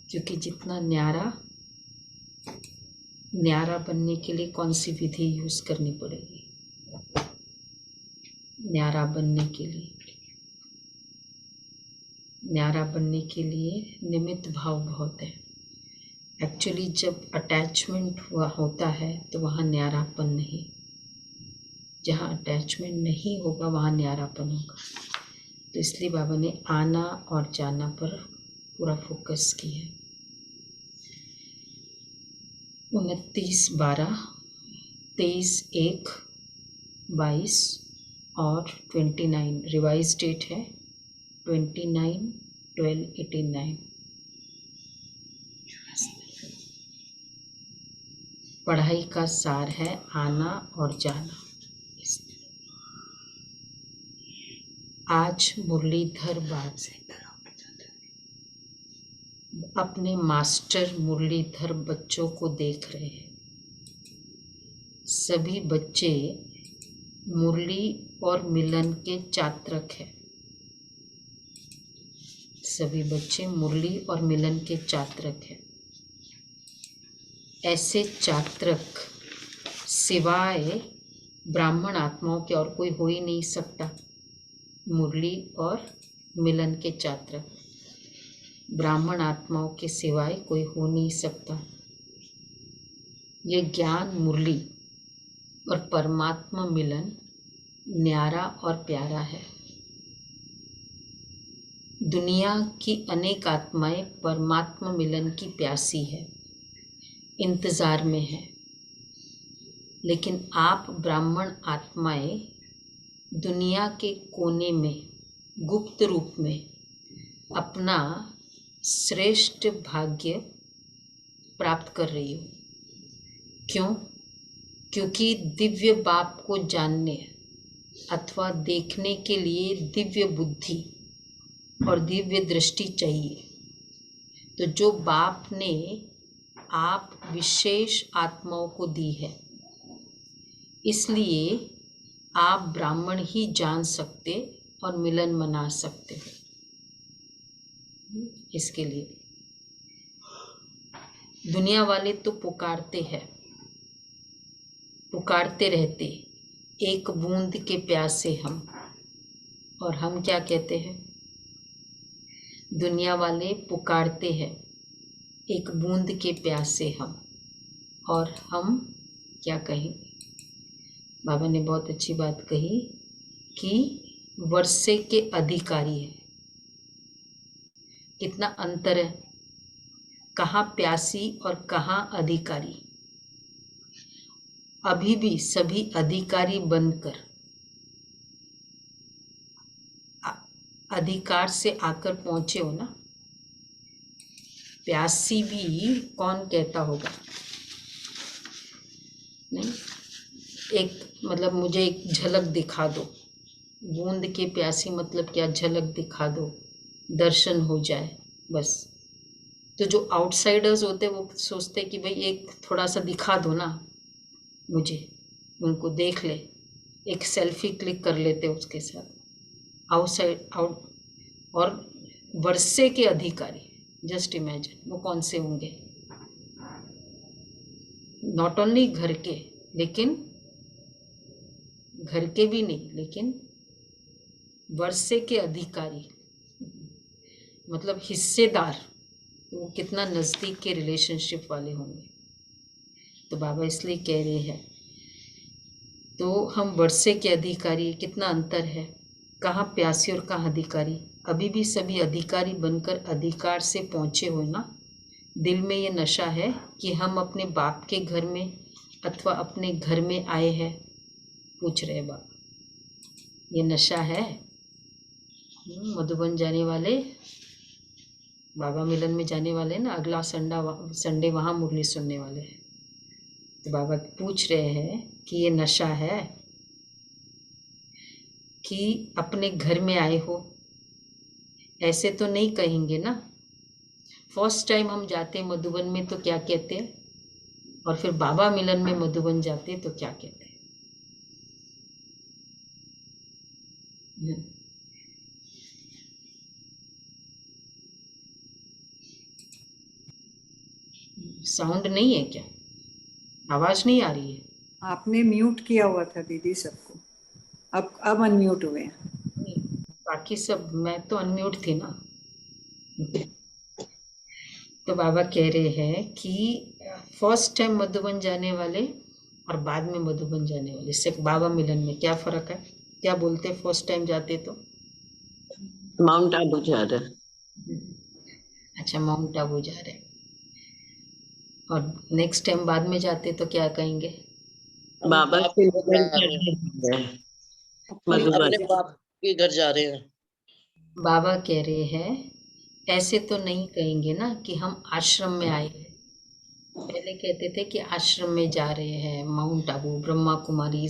क्योंकि जितना न्यारा बनने के लिए कौन सी विधि यूज करनी पड़ेगी? न्यारा बनने के लिए निमित्त भाव बहुत है। एक्चुअली जब अटैचमेंट होता है तो वहाँ न्यारापन नहीं, जहाँ अटैचमेंट नहीं होगा वहाँ न्यारापन होगा। तो इसलिए बाबा ने आना और जाना पर पूरा फोकस किया। 29/12, 23/1/22 और 29 रिवाइज डेट है 29/12/89। पढ़ाई का सार है आना और जाना। आज मुरलीधर बाबा अपने मास्टर मुरलीधर बच्चों को देख रहे हैं। सभी बच्चे मुरली और मिलन के चात्रक हैं। सभी बच्चे मुरली और मिलन के चात्रक हैं। ऐसे चात्रक सिवाय ब्राह्मण आत्माओं के और कोई हो ही नहीं सकता। मुरली और मिलन के चात्रक ब्राह्मण आत्माओं के सिवाय कोई हो नहीं सकता। ये ज्ञान मुरली और परमात्मा मिलन न्यारा और प्यारा है। दुनिया की अनेक आत्माएं परमात्मा मिलन की प्यासी है, इंतजार में है। लेकिन आप ब्राह्मण आत्माएं दुनिया के कोने में गुप्त रूप में अपना श्रेष्ठ भाग्य प्राप्त कर रही हो। क्यों? क्योंकि दिव्य बाप को जानने अथवा देखने के लिए दिव्य बुद्धि और दिव्य दृष्टि चाहिए। तो जो बाप ने आप विशेष आत्माओं को दी है, इसलिए आप ब्राह्मण ही जान सकते और मिलन मना सकते हो। इसके लिए दुनिया वाले तो पुकारते हैं, पुकारते रहते, एक बूंद के प्यासे हम। और हम क्या कहते हैं? दुनिया वाले पुकारते हैं, एक बूंद के प्यासे हम। और हम क्या कहेंगे? बाबा ने बहुत अच्छी बात कही कि वर्षे के अधिकारी है। कितना अंतर है, कहाँ प्यासी और कहाँ अधिकारी। अभी भी सभी अधिकारी बनकर अधिकार से आकर पहुंचे हो ना। प्यासी भी कौन कहता होगा? नहीं, एक मतलब मुझे एक झलक दिखा दो। बूंद के प्यासी मतलब क्या? झलक दिखा दो, दर्शन हो जाए बस। तो जो आउटसाइडर्स होते वो सोचते कि भाई एक थोड़ा सा दिखा दो ना मुझे, उनको देख ले, एक सेल्फी क्लिक कर लेते उसके साथ। Outside out. और वर्षे के अधिकारी, जस्ट इमेजिन वो कौन से होंगे? नॉट ओनली घर के, लेकिन घर के भी नहीं, लेकिन वर्षे के अधिकारी मतलब हिस्सेदार। वो कितना नज़दीक के रिलेशनशिप वाले होंगे। तो बाबा इसलिए कह रहे हैं, तो हम वर्षे के अधिकारी, कितना अंतर है। कहाँ प्यासी और कहाँ अधिकारी। अभी भी सभी अधिकारी बनकर अधिकार से पहुँचे हो ना। दिल में ये नशा है कि हम अपने बाप के घर में अथवा अपने घर में आए हैं। पूछ रहे बाप, ये नशा है? मधुबन जाने वाले, बाबा मिलन में जाने वाले ना, अगला संडे वहाँ मुरली सुनने वाले हैं। तो बाबा पूछ रहे हैं कि ये नशा है कि अपने घर में आए हो? ऐसे तो नहीं कहेंगे ना। फर्स्ट टाइम हम जाते मधुबन में तो क्या कहते हैं, और फिर बाबा मिलन में मधुबन जाते तो क्या कहते हैं? हम्म। हाँ जी। साउंड नहीं है क्या? आवाज नहीं आ रही है? आपने म्यूट किया हुआ था दीदी सबको, अब अनम्यूट हुए हैं। नहीं, बाकी सब, मैं तो अनम्यूट थी ना। तो बाबा कह रहे हैं कि फर्स्ट टाइम मधुबन जाने वाले और बाद में मधुबन जाने वाले से बाबा मिलन में क्या फर्क है? क्या बोलते फर्स्ट टाइम जाते तो? माउंट आबू जा रहे हैं। अच्छा, माउंट आबू जा रहे हैं। और नेक्स्ट टाइम बाद में जाते तो क्या कहेंगे? बाबा बाप के के घर मिलन जा रहे हैं, में अपने मधुबन। अपने बाप के घर जा रहे हैं। बाबा कह रहे हैं ऐसे तो नहीं कहेंगे ना कि हम आश्रम में आए हैं। पहले कहते थे कि आश्रम में जा रहे हैं, माउंट आबू ब्रह्मा कुमारी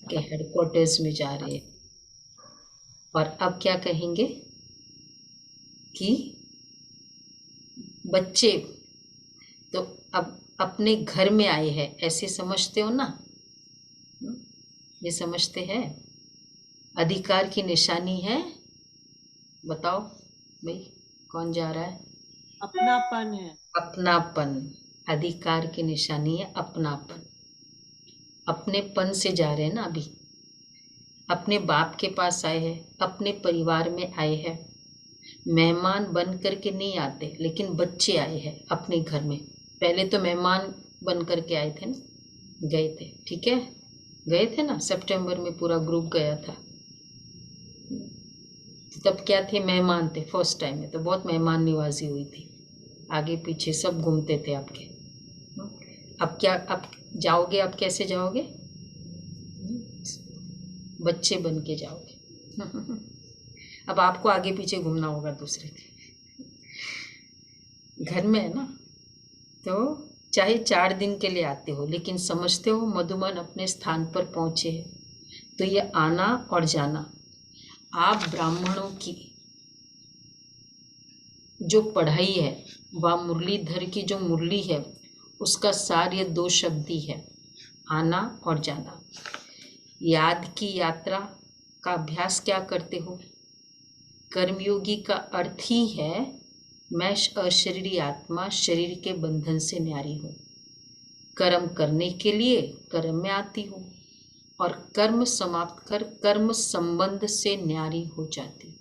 के हेडक्वार्टर्स में जा रहे हैं। और अब क्या कहेंगे कि बच्चे तो अब अपने घर में आए हैं, ऐसे समझते हो ना? ये समझते हैं अधिकार की निशानी है। बताओ भाई, कौन जा रहा है? अपनापन है। अपनापन। अधिकार की निशानी है अपनापन। अपनेपन से जा रहे हैं ना अभी। अपने बाप के पास आए हैं, अपने परिवार में आए हैं। मेहमान बन करके नहीं आते, लेकिन बच्चे आए हैं अपने घर में। पहले तो मेहमान बन करके आए थे ना, गए थे, ठीक है, गए थे ना, सितंबर में पूरा ग्रुप गया था। तब क्या थे? मेहमान थे। फर्स्ट टाइम में तो बहुत मेहमान नवाजी हुई थी, आगे पीछे सब घूमते थे आपके। अब क्या, अब जाओगे, अब कैसे जाओगे? बच्चे बन के जाओगे। अब आपको आगे पीछे घूमना होगा दूसरे के। घर में है ना, तो चाहे 4 दिन के लिए आते हो, लेकिन समझते हो मधुबन अपने स्थान पर पहुंचे हैं। तो ये आना और जाना, आप ब्राह्मणों की जो पढ़ाई है, वह मुरलीधर की जो मुरली है, उसका सार ये 2 शब्द ही है, आना और जाना। याद की यात्रा का अभ्यास क्या करते हो? कर्मयोगी का अर्थ ही है मैं अशरीरी आत्मा शरीर के बंधन से न्यारी हूँ। कर्म करने के लिए कर्म में आती हूँ और कर्म समाप्त कर कर्म संबंध से न्यारी हो जाती हूँ।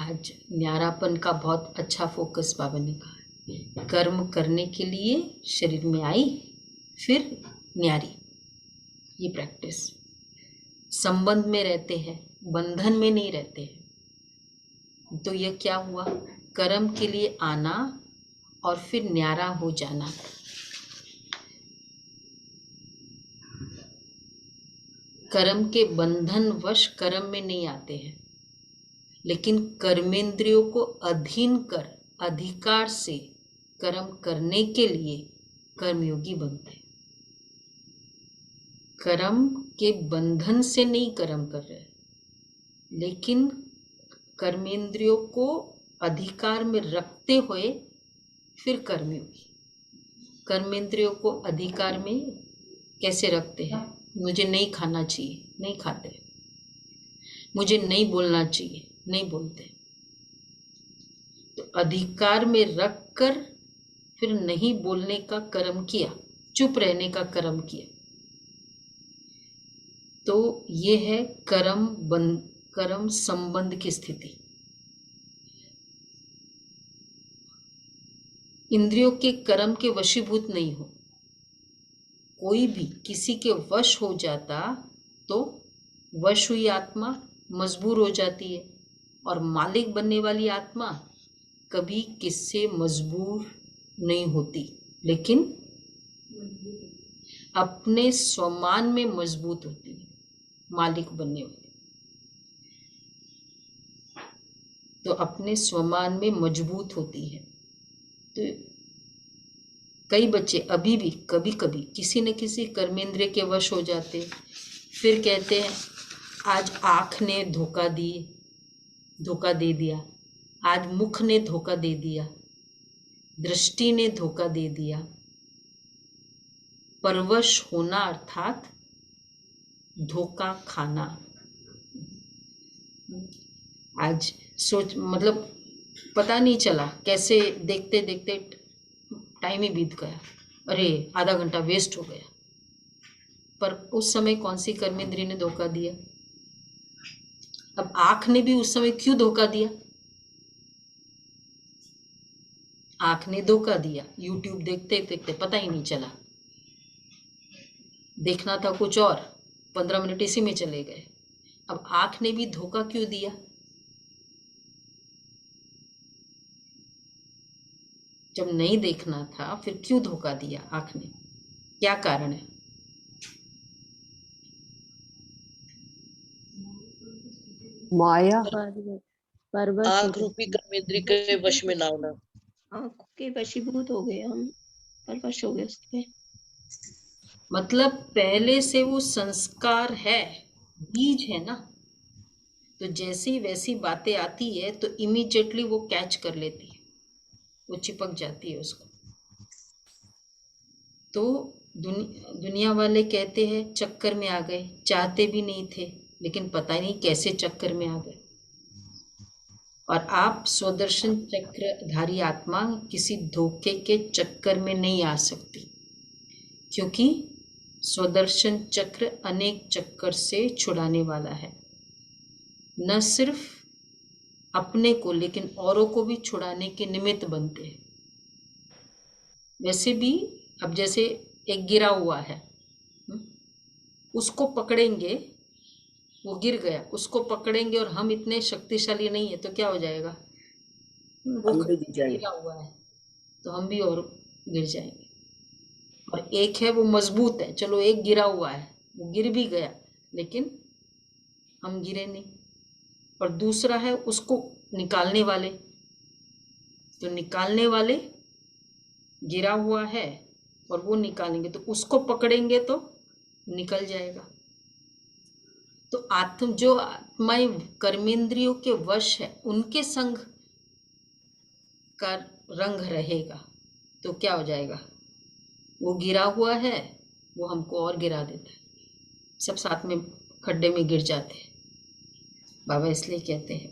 आज न्यारापन का बहुत अच्छा फोकस बाबा ने कहा। कर्म करने के लिए शरीर में आई, फिर न्यारी, ये प्रैक्टिस। संबंध में रहते हैं, बंधन में नहीं रहते हैं। तो यह क्या हुआ? कर्म के लिए आना और फिर न्यारा हो जाना। कर्म के बंधन वश कर्म में नहीं आते हैं, लेकिन कर्मेंद्रियों को अधीन कर अधिकार से कर्म करने के लिए कर्मयोगी बनते हैं। कर्म के बंधन से नहीं कर्म कर रहे, लेकिन कर्मेंद्रियों को अधिकार में रखते हुए फिर कर्मयोगी। कर्मेंद्रियों को अधिकार में कैसे रखते हैं? मुझे नहीं खाना चाहिए, नहीं खाते। मुझे नहीं बोलना चाहिए, नहीं बोलते। तो अधिकार में रख कर फिर नहीं बोलने का कर्म किया, चुप रहने का कर्म किया। तो ये है कर्म संबंध की स्थिति। इंद्रियों के कर्म के वशीभूत नहीं हो। कोई भी किसी के वश हो जाता तो वश हुई आत्मा मजबूर हो जाती है, और मालिक बनने वाली आत्मा कभी किससे मजबूर नहीं होती, लेकिन अपने स्वमान में मजबूत होती है मालिक बनने वाली। तो अपने स्वमान में मजबूत होती है। तो कई बच्चे अभी भी कभी कभी किसी न किसी कर्मेंद्रिय के वश हो जाते, फिर कहते हैं आज आँख ने धोखा दे दिया, आज मुख ने धोखा दे दिया, दृष्टि ने धोखा दे दिया। परवश होना अर्थात धोखा खाना। आज सोच, मतलब पता नहीं चला कैसे, देखते देखते टाइम ही बीत गया, अरे आधा घंटा वेस्ट हो गया। पर उस समय कौन सी कर्मेंद्रिय ने धोखा दिया? अब आंख ने भी उस समय क्यों धोखा दिया? आंख ने धोखा दिया, यूट्यूब देखते देखते पता ही नहीं चला, देखना था कुछ और, 15 मिनट इसी में चले गए। अब आंख ने भी धोखा क्यों दिया? जब नहीं देखना था फिर क्यों धोखा दिया आंख ने? क्या कारण है? माया। आंख रूपी कर्मेंद्रिय के वश में ना होना। आंखों के वशीभूत हो गए हम, परवश हो गए उसके। मतलब पहले से वो संस्कार है, बीज है ना, तो जैसी वैसी बातें आती है तो इमीडिएटली वो कैच कर लेती है, वो चिपक जाती है उसको। तो दुनिया वाले कहते हैं चक्कर में आ गए, चाहते भी नहीं थे लेकिन पता नहीं कैसे चक्कर में आ गए। और आप स्वदर्शन चक्रधारी आत्मा किसी धोखे के चक्कर में नहीं आ सकती, क्योंकि स्वदर्शन चक्र अनेक चक्कर से छुड़ाने वाला है, न सिर्फ अपने को लेकिन औरों को भी छुड़ाने के निमित्त बनते हैं। वैसे भी अब जैसे एक गिरा हुआ है, उसको पकड़ेंगे, वो गिर गया, उसको पकड़ेंगे और हम इतने शक्तिशाली नहीं है तो क्या हो जाएगा? वो गिरा हुआ है तो हम भी और गिर जाएंगे। और एक है वो मजबूत है, चलो एक गिरा हुआ है, वो गिर भी गया लेकिन हम गिरे नहीं। और दूसरा है उसको निकालने वाले, तो निकालने वाले गिरा हुआ है और वो निकालेंगे, तो उसको पकड़ेंगे तो निकल जाएगा। तो जो आत्माएं कर्मेंद्रियों के वश है, उनके संग का रंग रहेगा तो क्या हो जाएगा? वो गिरा हुआ है, वो हमको और गिरा देता है, सब साथ में खड्डे में गिर जाते हैं। बाबा इसलिए कहते हैं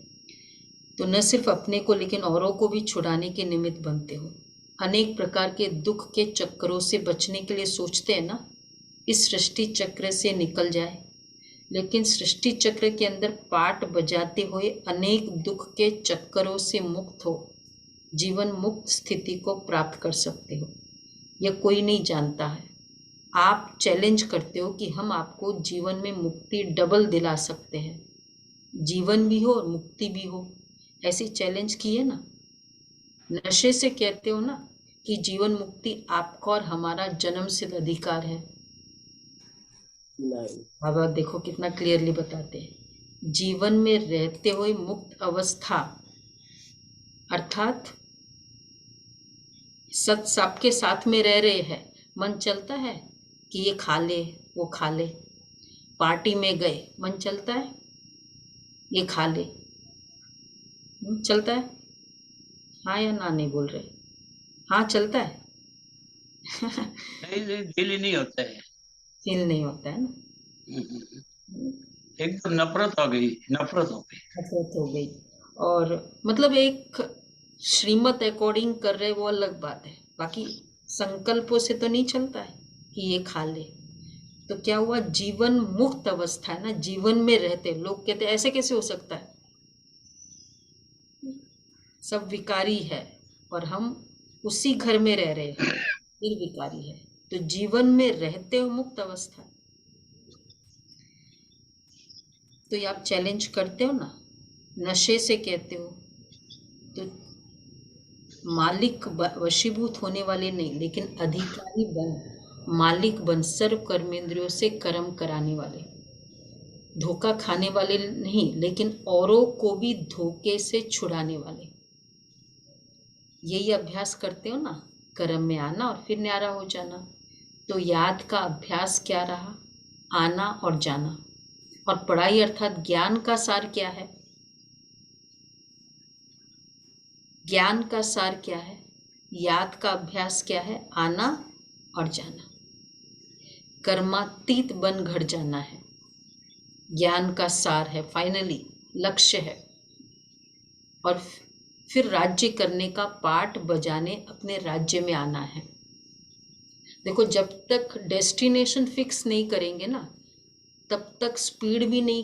तो न सिर्फ अपने को लेकिन औरों को भी छुड़ाने के निमित्त बनते हो। अनेक प्रकार के दुख के चक्रों से बचने के लिए सोचते हैं ना, इस सृष्टि चक्र से निकल जाए, लेकिन सृष्टि चक्र के अंदर पाठ बजाते हुए अनेक दुख के चक्करों से मुक्त हो जीवन मुक्त स्थिति को प्राप्त कर सकते हो। यह कोई नहीं जानता है। आप चैलेंज करते हो कि हम आपको जीवन में मुक्ति डबल दिला सकते हैं, जीवन भी हो और मुक्ति भी हो। ऐसी चैलेंज की है ना, नशे से कहते हो ना कि जीवन मुक्ति आपका और हमारा जन्म सिद्ध अधिकार है। बाबा देखो कितना क्लियरली बताते हैं, जीवन में रहते हुए मुक्त अवस्था अर्थात सबके साथ में रह रहे हैं, मन चलता है कि ये खा ले वो खा ले, पार्टी में गए मन चलता है ये खा ले, चलता है? हाँ या ना नहीं बोल रहे? हाँ चलता है। नहीं दिल ही नहीं होता है, फील नहीं होता है ना, एकदम नफरत हो गई, नफरत हो गई, नफरत हो गई। और मतलब एक श्रीमत अकॉर्डिंग कर रहे वो अलग बात है, बाकी संकल्पों से तो नहीं चलता है कि ये खा ले। तो क्या हुआ? जीवन मुक्त अवस्था है ना, जीवन में रहते। लोग कहते ऐसे कैसे हो सकता है, सब विकारी है और हम उसी घर में रह रहे हैं, फिर विकारी है। तो जीवन में रहते हो मुक्त अवस्था, तो ये आप चैलेंज करते हो ना, नशे से कहते हो, तो मालिक वशीभूत होने वाले नहीं लेकिन अधिकारी बन, मालिक बन, सर्व कर्मेंद्रियों से कर्म कराने वाले, धोखा खाने वाले नहीं लेकिन औरों को भी धोखे से छुड़ाने वाले। यही अभ्यास करते हो ना, कर्म में आना और फिर न्यारा हो जाना। तो याद का अभ्यास क्या रहा? आना और जाना। और पढ़ाई अर्थात ज्ञान का सार क्या है? ज्ञान का सार क्या है? याद का अभ्यास क्या है? आना और जाना, कर्मातीत बन घर जाना है, ज्ञान का सार है, फाइनली लक्ष्य है। और फिर राज्य करने का पाठ बजाने अपने राज्य में आना है। देखो, जब तक डेस्टिनेशन फिक्स नहीं करेंगे ना, तब तक स्पीड भी नहीं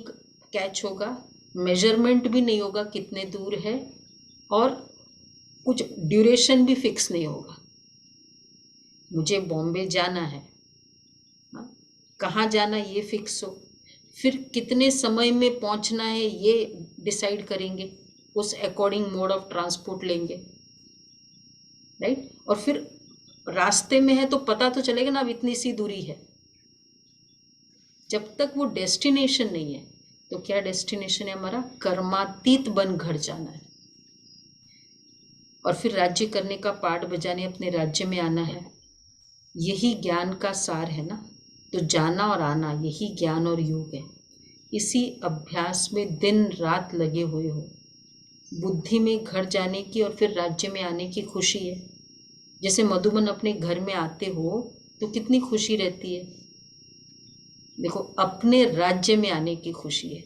कैच होगा, मेजरमेंट भी नहीं होगा कितने दूर है, और कुछ ड्यूरेशन भी फिक्स नहीं होगा। मुझे बॉम्बे जाना है, हाँ, कहाँ जाना ये फिक्स हो, फिर कितने समय में पहुँचना है ये डिसाइड करेंगे, उस अकॉर्डिंग मोड ऑफ ट्रांसपोर्ट लेंगे, राइट। और फिर रास्ते में है तो पता तो चलेगा ना अब इतनी सी दूरी है। जब तक वो डेस्टिनेशन नहीं है, तो क्या डेस्टिनेशन है हमारा? कर्मातीत बन घर जाना है। और फिर राज्य करने का पाठ बजाने अपने राज्य में आना है। यही ज्ञान का सार है ना। तो जाना और आना, यही ज्ञान और योग है। इसी अभ्यास में दिन रात लगे हुए हो। बुद्धि में घर जाने की और फिर राज्य में आने की खुशी है। जैसे मधुबन अपने घर में आते हो तो कितनी खुशी रहती है। देखो, अपने राज्य में आने की खुशी है।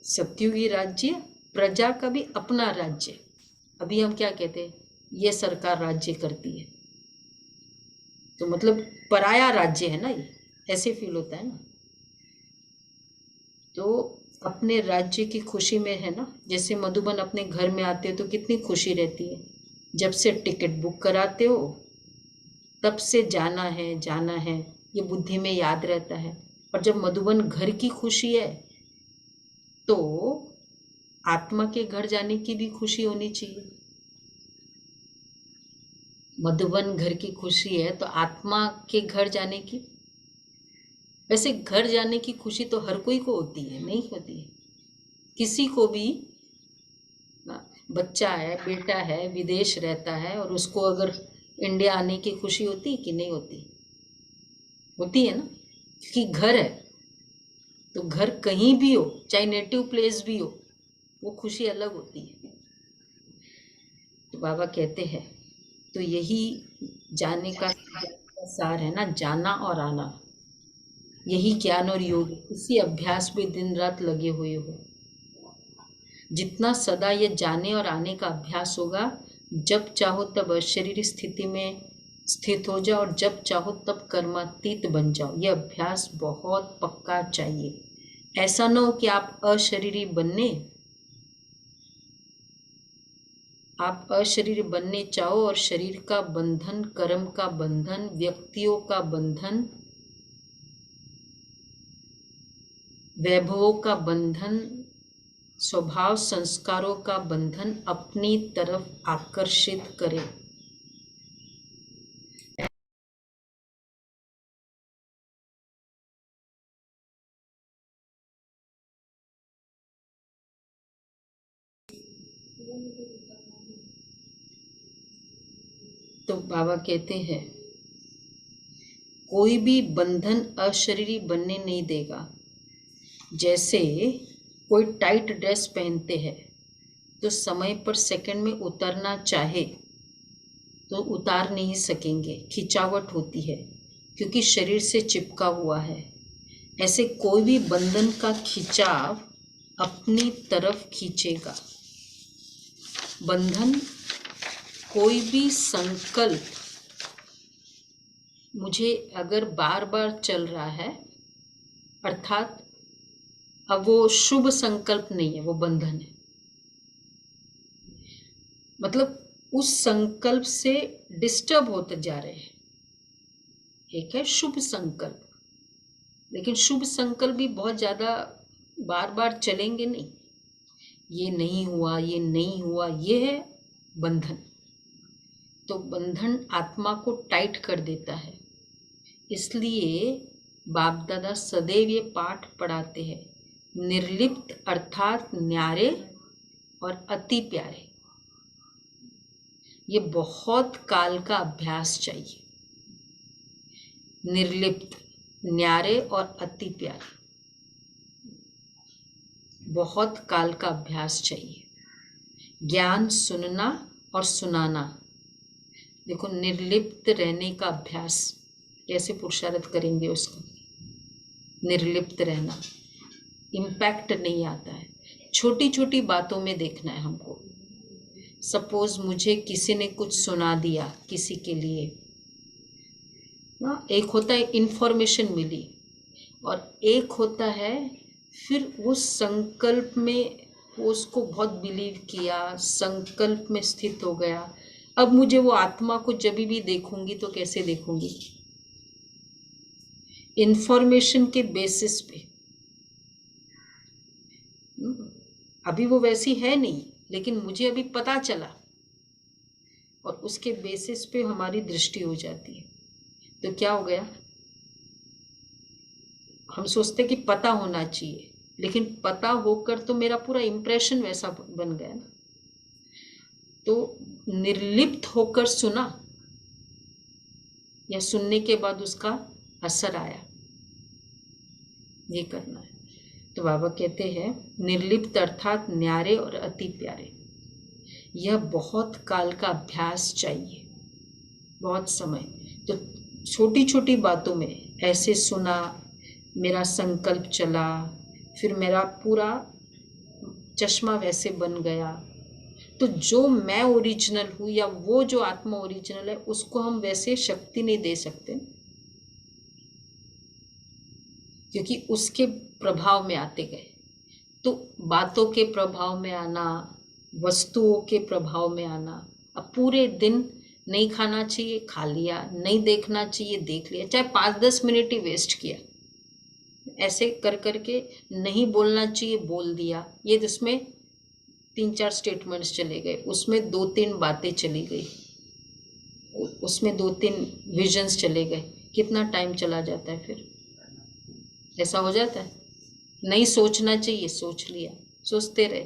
सत्युगी राज्य, प्रजा का भी अपना राज्य। अभी हम क्या कहते हैं? ये सरकार राज्य करती है, तो मतलब पराया राज्य है ना, ये ऐसे फील होता है ना। तो अपने राज्य की खुशी में है ना। जैसे मधुबन अपने घर में आते हो तो कितनी खुशी रहती है। जब से टिकट बुक कराते हो तब से जाना है, ये बुद्धि में याद रहता है। और जब मधुबन घर की खुशी है तो आत्मा के घर जाने की भी खुशी होनी चाहिए। मधुबन घर की खुशी है तो आत्मा के घर जाने की, वैसे घर जाने की खुशी तो हर कोई को होती है, नहीं होती है किसी को भी। बच्चा है, बेटा है, विदेश रहता है और उसको अगर इंडिया आने की खुशी होती कि नहीं होती? होती है ना, क्योंकि घर है। तो घर कहीं भी हो, चाहे नेटिव प्लेस भी हो, वो खुशी अलग होती है। तो बाबा कहते हैं, तो यही जाने का सार है ना, जाना और आना, यही ज्ञान और योग। इसी अभ्यास में दिन रात लगे हुए हो। जितना सदा ये जाने और आने का अभ्यास होगा, जब चाहो तब अशरीरी स्थिति में स्थित हो जाओ और जब चाहो तब कर्मातीत बन जाओ। ये अभ्यास बहुत पक्का चाहिए। ऐसा ना हो कि आप अशरीरी बनने चाहो और शरीर का बंधन, कर्म का बंधन, व्यक्तियों का बंधन, वैभवों का बंधन, स्वभाव संस्कारों का बंधन अपनी तरफ आकर्षित करे। तो बाबा कहते हैं, कोई भी बंधन अशरीरी बनने नहीं देगा। जैसे कोई टाइट ड्रेस पहनते हैं तो समय पर सेकंड में उतरना चाहे तो उतार नहीं सकेंगे, खिंचावट होती है क्योंकि शरीर से चिपका हुआ है। ऐसे कोई भी बंधन का खिंचाव अपनी तरफ खींचेगा। बंधन, कोई भी संकल्प मुझे अगर बार बार चल रहा है, अर्थात अब वो शुभ संकल्प नहीं है, वो बंधन है। मतलब उस संकल्प से डिस्टर्ब होते जा रहे हैं। एक है शुभ संकल्प, लेकिन शुभ संकल्प भी बहुत ज़्यादा बार बार चलेंगे नहीं। ये नहीं हुआ, ये नहीं हुआ, ये है बंधन। तो बंधन आत्मा को टाइट कर देता है। इसलिए बाप दादा सदैव ये पाठ पढ़ाते हैं, निर्लिप्त अर्थात न्यारे और अति प्यारे। ये बहुत काल का अभ्यास चाहिए। निर्लिप्त, न्यारे और अति प्यारे, बहुत काल का अभ्यास चाहिए। ज्ञान सुनना और सुनाना। देखो, निर्लिप्त रहने का अभ्यास कैसे पुरुषार्थ करेंगे उसका? निर्लिप्त रहना, इम्पैक्ट नहीं आता है। छोटी छोटी बातों में देखना है हमको। सपोज मुझे किसी ने कुछ सुना दिया किसी के लिए ना, एक होता है इंफॉर्मेशन मिली, और एक होता है फिर वो संकल्प में वो उसको बहुत बिलीव किया, संकल्प में स्थित हो गया। अब मुझे वो आत्मा को जब भी देखूंगी तो कैसे देखूंगी? इंफॉर्मेशन के बेसिस पे। अभी वो वैसी है नहीं, लेकिन मुझे अभी पता चला, और उसके बेसिस पे हमारी दृष्टि हो जाती है। तो क्या हो गया? हम सोचते कि पता होना चाहिए, लेकिन पता होकर तो मेरा पूरा इंप्रेशन वैसा बन गया ना। तो निर्लिप्त होकर सुना, या सुनने के बाद उसका असर आया, ये करना है। तो बाबा कहते हैं निर्लिप्त अर्थात न्यारे और अति प्यारे। यह बहुत काल का अभ्यास चाहिए, बहुत समय। तो छोटी छोटी बातों में ऐसे सुना, मेरा संकल्प चला, फिर मेरा पूरा चश्मा वैसे बन गया। तो जो मैं ओरिजिनल हूँ या वो जो आत्मा ओरिजिनल है, उसको हम वैसे शक्ति नहीं दे सकते, क्योंकि उसके प्रभाव में आते गए। तो बातों के प्रभाव में आना, वस्तुओं के प्रभाव में आना। अब पूरे दिन नहीं खाना चाहिए, खा लिया, नहीं देखना चाहिए, देख लिया, चाहे 5-10 मिनट ही वेस्ट किया, ऐसे कर करके नहीं बोलना चाहिए, बोल दिया। ये जिसमें 3-4 स्टेटमेंट्स चले गए, उसमें 2-3 बातें चली गई, उसमें 2-3 विजन्स चले गए। कितना टाइम चला जाता है फिर? ऐसा हो जाता है। नहीं सोचना चाहिए, सोच लिया, सोचते रहे।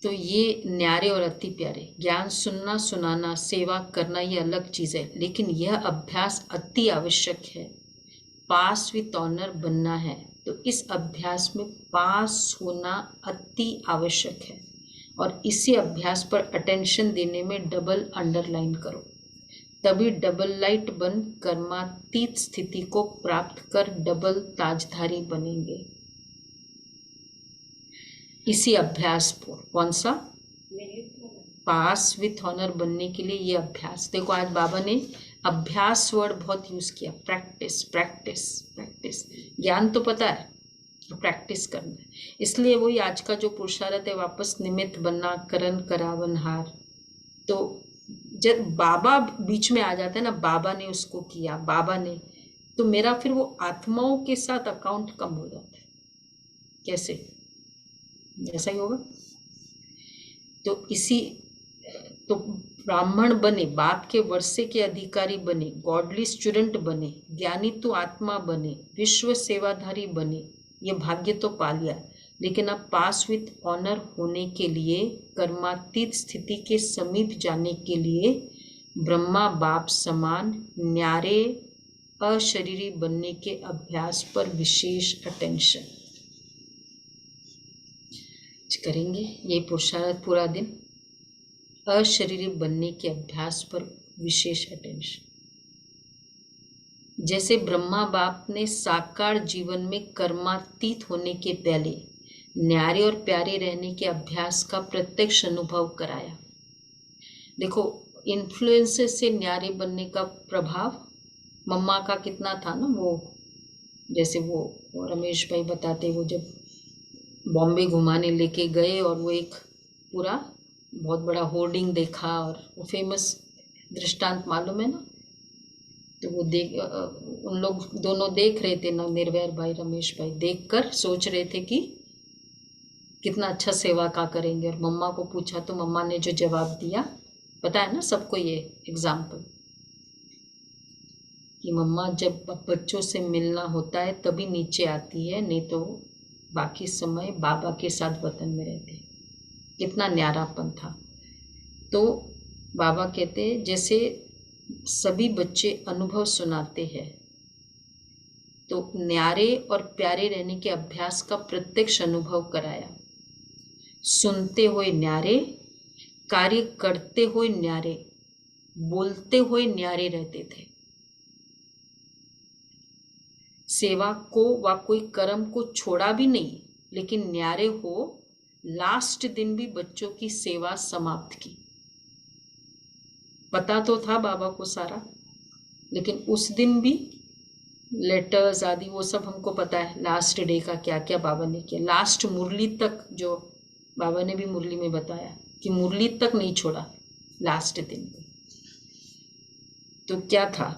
तो ये न्यारे और अति प्यारे। ज्ञान सुनना, सुनाना, सेवा करना, ये अलग चीज़ है, लेकिन यह अभ्यास अति आवश्यक है। पास विथ ऑनर बनना है, तो इस अभ्यास में पास होना अति आवश्यक है। और इसी अभ्यास पर अटेंशन देने में डबल अंडरलाइन करो, तभी डबल लाइट बन कर्मातीत स्थिति को प्राप्त कर डबल ताजधारी बनेंगे। इसी अभ्यास पर, कौन सा? पास विथ ऑनर बनने के लिए ये अभ्यास। देखो आज बाबा ने अभ्यास वर्ड बहुत यूज किया, प्रैक्टिस प्रैक्टिस प्रैक्टिस। ज्ञान तो पता है, प्रैक्टिस करना है। इसलिए वही आज का जो पुरुषार्थ है, वापस निमित्त बनना, करण करावनहार। तो जब बाबा बीच में आ जाता है ना, बाबा ने उसको किया, बाबा ने, तो मेरा फिर वो आत्माओं के साथ अकाउंट कम हो जाता है। कैसे? ऐसा ही होगा। तो ब्राह्मण बने, बाप के वर्षे के अधिकारी बने, गॉडली स्टूडेंट बने, ज्ञानी तो आत्मा बने, विश्व सेवाधारी बने, ये भाग्य तो पा लिया। लेकिन अब पास विथ ऑनर होने के लिए, कर्मातीत स्थिति के समीप जाने के लिए, ब्रह्मा बाप समान न्यारे अशरीरी बनने के अभ्यास पर विशेष अटेंशन करेंगे। ये पुरुषार्थ पूरा दिन, अशरीरी बनने के अभ्यास पर विशेष अटेंशन। जैसे ब्रह्मा बाप ने साकार जीवन में कर्मातीत होने के पहले न्यारे और प्यारे रहने के अभ्यास का प्रत्यक्ष अनुभव कराया। देखो इन्फ्लुएंसेस से न्यारे बनने का प्रभाव मम्मा का कितना था ना। वो जैसे वो रमेश भाई बताते, वो जब बॉम्बे घुमाने लेके गए और वो एक पूरा बहुत बड़ा होर्डिंग देखा, और वो फेमस दृष्टांत मालूम है ना। तो वो उन लोग दोनों देख रहे थे ना, निर्वैर भाई रमेश भाई, देखकर सोच रहे थे कि कितना अच्छा सेवा का करेंगे। और मम्मा को पूछा तो मम्मा ने जो जवाब दिया, पता है ना सबको ये एग्जाम्पल, कि मम्मा जब बच्चों से मिलना होता है तभी नीचे आती है, नहीं तो बाकी समय बाबा के साथ वतन में रहते। कितना न्यारापन था। तो बाबा कहते जैसे सभी बच्चे अनुभव सुनाते हैं, तो न्यारे और प्यारे रहने के अभ्यास का प्रत्यक्ष अनुभव कराया। सुनते हुए न्यारे, कार्य करते हुए न्यारे, बोलते हुए न्यारे रहते थे। सेवा को व कोई कर्म को छोड़ा भी नहीं, लेकिन न्यारे हो लास्ट दिन भी बच्चों की सेवा समाप्त की। पता तो था बाबा को सारा, लेकिन उस दिन भी लेटर्स आदि वो सब हमको पता है, लास्ट डे का क्या क्या बाबा ने किया। लास्ट मुरली तक, जो बाबा ने भी मुरली में बताया कि मुरली तक नहीं छोड़ा लास्ट दिन को। तो क्या था,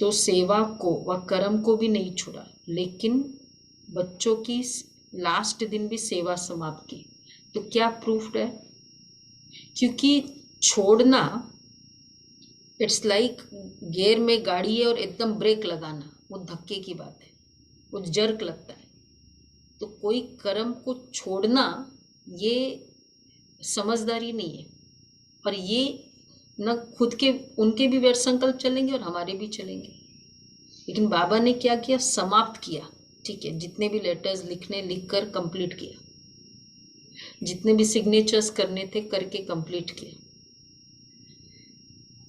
तो सेवा को व कर्म को भी नहीं छोड़ा, लेकिन बच्चों की लास्ट दिन भी सेवा समाप्त की। तो क्या प्रूफ है, क्योंकि छोड़ना इट्स लाइक गियर में गाड़ी है और एकदम ब्रेक लगाना, वो धक्के की बात है, वो जर्क लगता है। तो कोई कर्म को छोड़ना ये समझदारी नहीं है, और ये न खुद के, उनके भी व्यर्थ संकल्प चलेंगे और हमारे भी चलेंगे। लेकिन बाबा ने क्या किया, समाप्त किया। ठीक है, जितने भी लेटर्स लिख कर कंप्लीट किया, जितने भी सिग्नेचर्स करने थे करके कंप्लीट किया।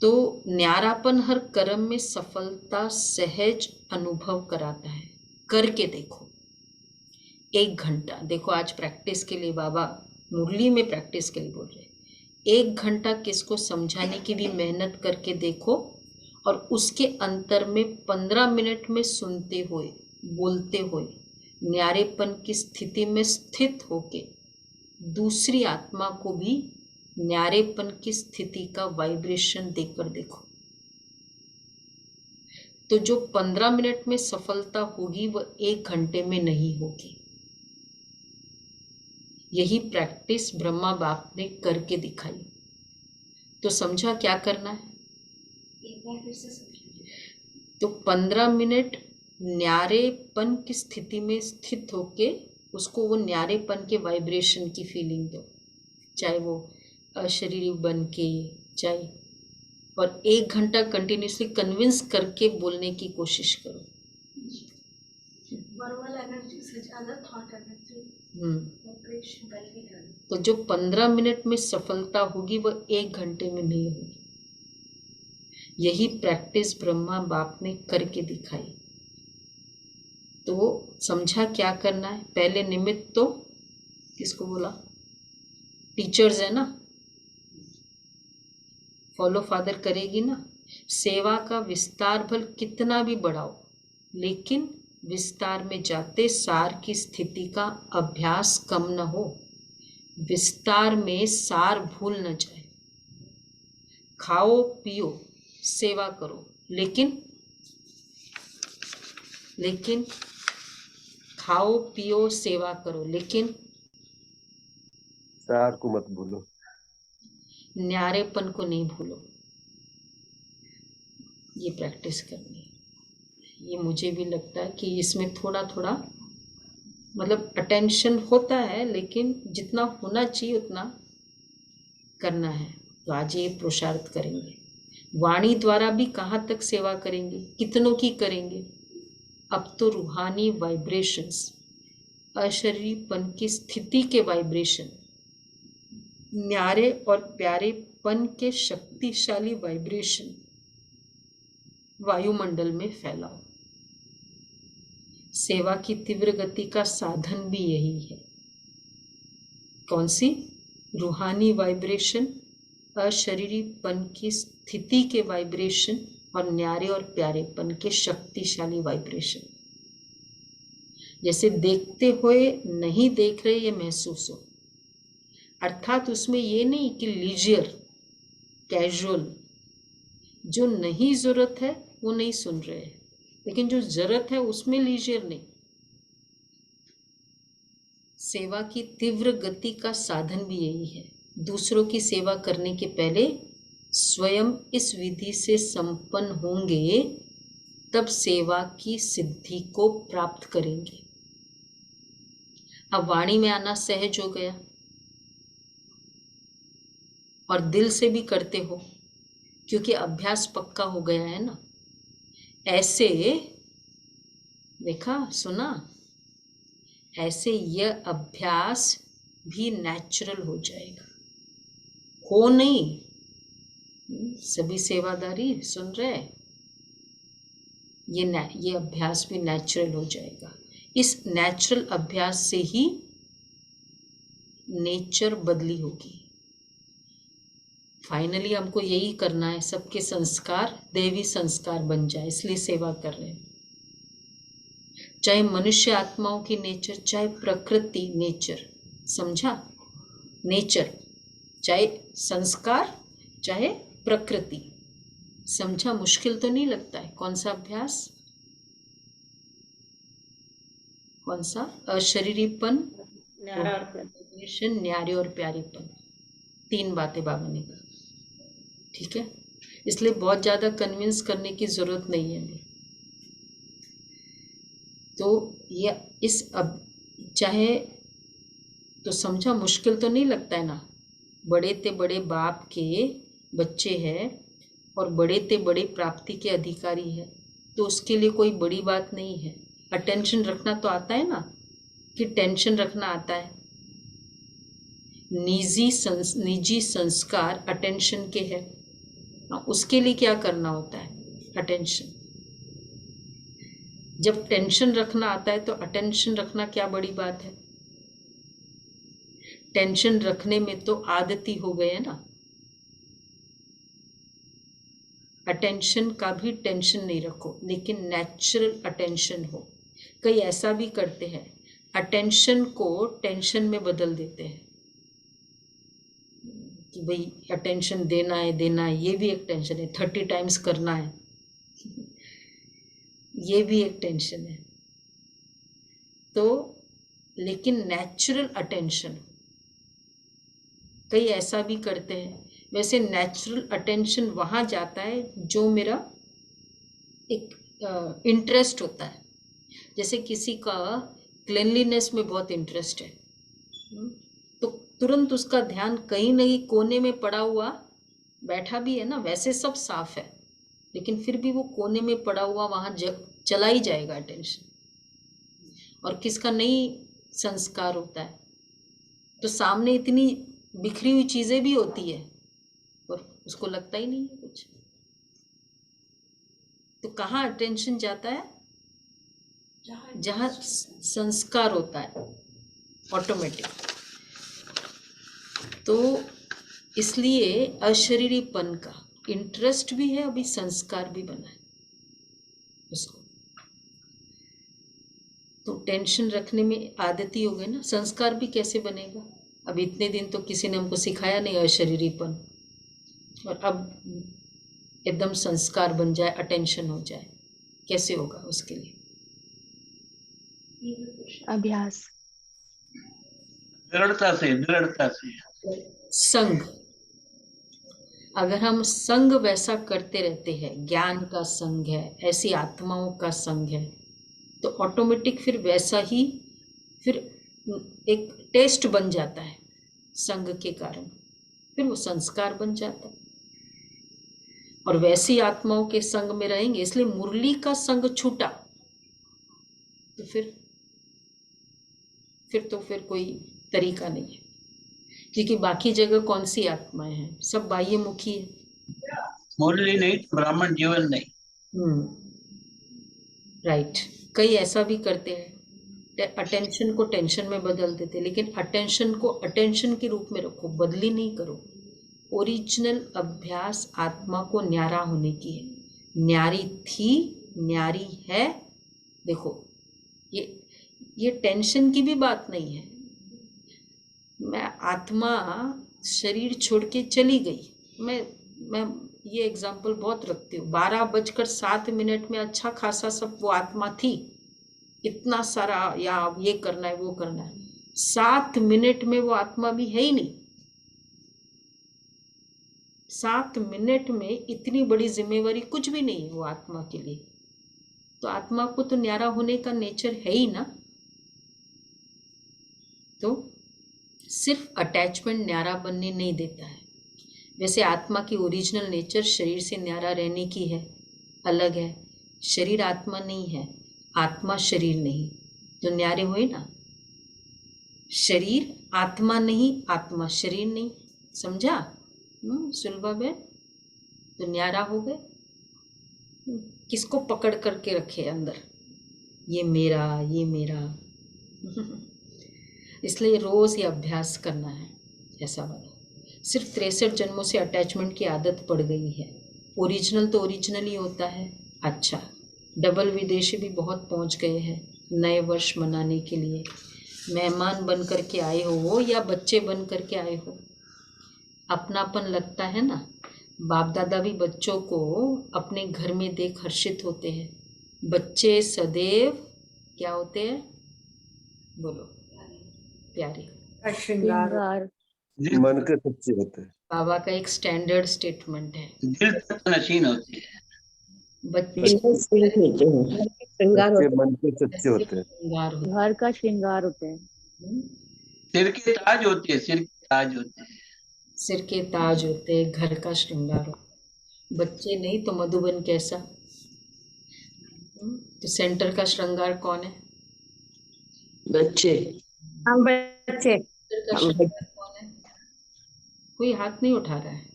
तो न्यारापन हर कर्म में सफलता सहज अनुभव कराता है। करके देखो, 1 घंटा देखो, आज प्रैक्टिस के लिए बाबा मुरली में प्रैक्टिस के लिए बोल रहे हैं। 1 घंटा किसको समझाने की भी मेहनत करके देखो, और उसके अंतर में 15 मिनट में सुनते हुए बोलते हुए न्यारेपन की स्थिति में स्थित होके दूसरी आत्मा को भी न्यारेपन की स्थिति का वाइब्रेशन देकर देखो। तो जो 15 मिनट में सफलता होगी वह 1 घंटे में नहीं होगी। यही प्रैक्टिस ब्रह्मा बाप ने करके दिखाई। तो समझा क्या करना है? एक बार फिर से समझिए। तो 15 मिनट न्यारेपन की स्थिति में स्थित होके उसको वो न्यारेपन के वाइब्रेशन की फीलिंग दो, चाहे वो अशरीरी बन के, चाहे, और 1 घंटा कंटिन्यूसली कन्विंस करके बोलने की कोशिश करो। एनर्जी से ज़्यादा थॉट एनर्जी। तो जो 15 मिनट में सफलता होगी वह 1 घंटे में नहीं होगी। यही प्रैक्टिस ब्रह्मा बाप ने करके दिखाई। तो समझा क्या करना है? पहले निमित्त तो किसको बोला? टीचर्स है ना, फॉलो फादर करेगी ना। सेवा का विस्तार भल कितना भी बढ़ाओ, लेकिन विस्तार में जाते सार की स्थिति का अभ्यास कम न हो। विस्तार में सार भूल न जाए। खाओ पियो सेवा करो, लेकिन खाओ पियो सेवा करो, लेकिन सार को मत भूलो, न्यारेपन को नहीं भूलो। ये प्रैक्टिस करनी है। ये मुझे भी लगता है कि इसमें थोड़ा थोड़ा मतलब अटेंशन होता है, लेकिन जितना होना चाहिए उतना करना है। तो आज ये पुरुषार्थ करेंगे। वाणी द्वारा भी कहाँ तक सेवा करेंगे, कितनों की करेंगे? अब तो रूहानी वाइब्रेशंस, अशरीरीपन की स्थिति के वाइब्रेशन, न्यारे और प्यारेपन के शक्तिशाली वाइब्रेशन वायुमंडल में फैलाओ। सेवा की तीव्र गति का साधन भी यही है। कौन सी? रूहानी वाइब्रेशन, अशरीरीपन की स्थिति के वाइब्रेशन, और न्यारे और प्यारेपन के शक्तिशाली वाइब्रेशन। जैसे देखते हुए नहीं देख रहे ये महसूस हो, अर्थात उसमें ये नहीं कि लीजर कैजुअल, जो नहीं जरूरत है वो नहीं सुन रहे हैं, लेकिन जो जरूरत है उसमें लीजर नहीं। सेवा की तीव्र गति का साधन भी यही है। दूसरों की सेवा करने के पहले स्वयं इस विधि से संपन्न होंगे, तब सेवा की सिद्धि को प्राप्त करेंगे। अब वाणी में आना सहज हो गया और दिल से भी करते हो, क्योंकि अभ्यास पक्का हो गया है ना। ऐसे देखा सुना, ऐसे यह अभ्यास भी नेचुरल हो जाएगा। हो नहीं, सभी सेवादारी सुन रहे, ये अभ्यास भी नेचुरल हो जाएगा। इस नेचुरल अभ्यास से ही नेचर बदली होगी। फाइनली हमको यही करना है, सबके संस्कार देवी संस्कार बन जाए, इसलिए सेवा कर रहे हैं। चाहे मनुष्य आत्माओं की नेचर, चाहे प्रकृति नेचर, समझा? नेचर चाहे संस्कार चाहे प्रकृति, समझा? मुश्किल तो नहीं लगता है। कौन सा अभ्यास? कौन सा? अशरीरीपन, न्यारे और प्यारेपन, 3 बातें बाबा ने कहा। ठीक है, इसलिए बहुत ज्यादा कन्विंस करने की जरूरत नहीं है हमें। तो ये इस अब चाहे तो समझा, मुश्किल तो नहीं लगता है ना। बड़े ते बड़े बाप के बच्चे हैं और बड़े ते बड़े प्राप्ति के अधिकारी है, तो उसके लिए कोई बड़ी बात नहीं है। अटेंशन रखना तो आता है ना, कि टेंशन रखना आता है। निजी संस्कार अटेंशन के है, उसके लिए क्या करना होता है? अटेंशन। जब टेंशन रखना आता है तो अटेंशन रखना क्या बड़ी बात है? टेंशन रखने में तो आदती हो गए है ना। अटेंशन का भी टेंशन नहीं रखो, लेकिन नेचुरल अटेंशन हो। कई ऐसा भी करते हैं, अटेंशन को टेंशन में बदल देते हैं कि भाई अटेंशन देना है, ये भी एक टेंशन है। 30 टाइम्स करना है, ये भी एक टेंशन है। तो लेकिन नेचुरल अटेंशन, कई ऐसा भी करते हैं। वैसे नेचुरल अटेंशन वहाँ जाता है जो मेरा एक इंटरेस्ट होता है। जैसे किसी का क्लीनलीनेस में बहुत इंटरेस्ट है, तो तुरंत उसका ध्यान कहीं नहीं कोने में पड़ा हुआ बैठा भी है ना, वैसे सब साफ है, लेकिन फिर भी वो कोने में पड़ा हुआ वहाँ चला ही जाएगा अटेंशन। और किसका नहीं संस्कार होता है, तो सामने इतनी बिखरी हुई चीजें भी होती है और उसको लगता ही नहीं है कुछ। तो कहाँ अटेंशन जाता है? जहाँ संस्कार होता है ऑटोमेटिक। तो इसलिए अशरीरीपन का इंटरेस्ट भी है, अभी संस्कार भी बना है उसको। तो टेंशन रखने में आदती हो गई ना, संस्कार भी कैसे बनेगा? अब इतने दिन तो किसी ने हमको सिखाया नहीं अशरीरीपन, और अब एकदम संस्कार बन जाए, अटेंशन हो जाए, कैसे होगा? उसके लिए अभ्यास, दृढ़ता से संग। अगर हम संग वैसा करते रहते हैं, ज्ञान का संग है, ऐसी आत्माओं का संग है, तो ऑटोमेटिक फिर वैसा ही फिर एक टेस्ट बन जाता है संग के कारण, फिर वो संस्कार बन जाता है। और वैसी आत्माओं के संग में रहेंगे। इसलिए मुरली का संग छूटा तो फिर कोई तरीका नहीं है, क्योंकि बाकी जगह कौन सी आत्माएं हैं? सब बाह्य मुखी है। मुरली नहीं तो ब्राह्मण जीवन नहीं। राइट। कई ऐसा भी करते हैं, अटेंशन को टेंशन में बदल देते, लेकिन अटेंशन को अटेंशन के रूप में रखो, बदली नहीं करो। ओरिजिनल अभ्यास आत्मा को न्यारा होने की है। न्यारी थी, न्यारी है। देखो ये टेंशन की भी बात नहीं है। मैं आत्मा शरीर छोड़ के चली गई, मैं ये एग्जाम्पल बहुत रखती हूँ। 12:07 में अच्छा खासा सब वो आत्मा थी, इतना सारा या ये करना है वो करना है। 7 मिनट में वो आत्मा भी है ही नहीं। 7 मिनट में इतनी बड़ी जिम्मेवारी कुछ भी नहीं है वो आत्मा के लिए। तो आत्मा को तो न्यारा होने का नेचर है ही ना। तो सिर्फ अटैचमेंट न्यारा बनने नहीं देता है। वैसे आत्मा की ओरिजिनल नेचर शरीर से न्यारा रहने की है, अलग है। शरीर आत्मा नहीं है, आत्मा शरीर नहीं, तो न्यारे हुए ना। शरीर आत्मा नहीं, आत्मा शरीर नहीं, समझा? सुलभा बहन, तो न्यारा हो गए। किसको पकड़ करके रखे अंदर? ये मेरा इसलिए रोज ये अभ्यास करना है ऐसा वाला। सिर्फ 63 जन्मों से अटैचमेंट की आदत पड़ गई है। ओरिजिनल तो ओरिजिनल ही होता है। अच्छा, डबल विदेशी भी बहुत पहुंच गए हैं नए वर्ष मनाने के लिए। मेहमान बन कर के आए हो या बच्चे बन कर के आए हो, अपनापन लगता है ना। बाप दादा भी बच्चों को अपने घर में देख हर्षित होते हैं। बच्चे सदैव क्या होते हैं, बोलो, प्यारे। का श्रृंगार श्रृंगार। मन के सच्चे होते हैं। बाबा का एक स्टैंडर्ड स्टेटमेंट है। दिल तक नशीन होती है। बच्चे श्रृंगार होते हैं। श्रृंगार बच्चे होते मन के सच्चे होते हैं। श्रृंगार होते घर का श्रृंगार होते हैं। हैं। सिर के ताज होती है, सिर के ताज होते हैं। सिर के ताज होते हैं, घर का श्रृंगार हो। बच्चे नहीं तो मधुबन कैसा। तो सेंटर का श्रृंगार कौन है? बच्चे। हम बच्चे। सेंटर का श्रृंगार कौन है? कोई हाथ नहीं उठा रहा है।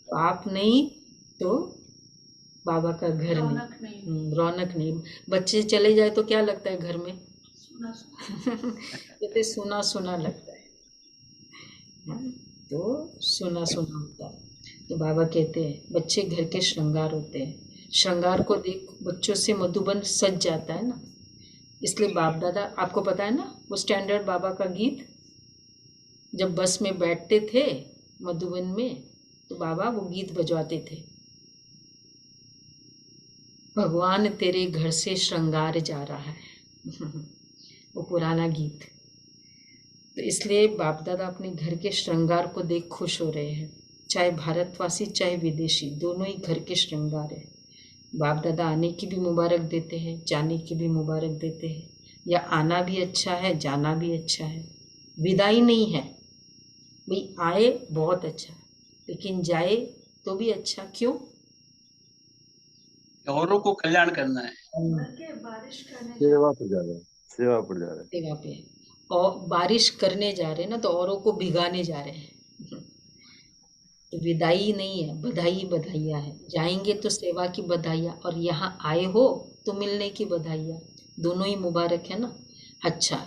तो आप नहीं तो बाबा का घर नहीं, रौनक नहीं। बच्चे चले जाए तो क्या लगता है घर में? कहते सुना सुना लगता है। हाँ, तो सुना सुना होता है। तो बाबा कहते हैं बच्चे घर के श्रृंगार होते हैं। श्रृंगार को देख बच्चों से मधुबन सज जाता है ना। इसलिए बाप दादा, आपको पता है ना वो स्टैंडर्ड बाबा का गीत, जब बस में बैठते थे मधुबन में तो बाबा वो गीत बजवाते थे, भगवान तेरे घर से श्रृंगार जा रहा है। वो पुराना गीत। तो इसलिए बाप दादा अपने घर के श्रृंगार को देख खुश हो रहे हैं। चाहे भारतवासी चाहे विदेशी, दोनों ही घर के श्रृंगार है। बाप दादा आने की भी मुबारक देते हैं, जाने की भी मुबारक देते हैं। या आना भी अच्छा है, जाना भी अच्छा है। विदाई नहीं है भाई, आए बहुत अच्छा, लेकिन जाए तो भी अच्छा। क्यों? औरों को कल्याण करना है। सेवा पर जा रहे हैं, सेवा पर जा रहे हैं। सेवा पे है। और बारिश करने जा रहे हैं ना, तो औरों को भिगाने जा रहे हैं। तो विदाई नहीं है, बधाई बधाइयाँ है। जाएंगे तो सेवा की बधाइयाँ, और यहाँ आए हो तो मिलने की बधाइयाँ। दोनों ही मुबारक है ना। अच्छा,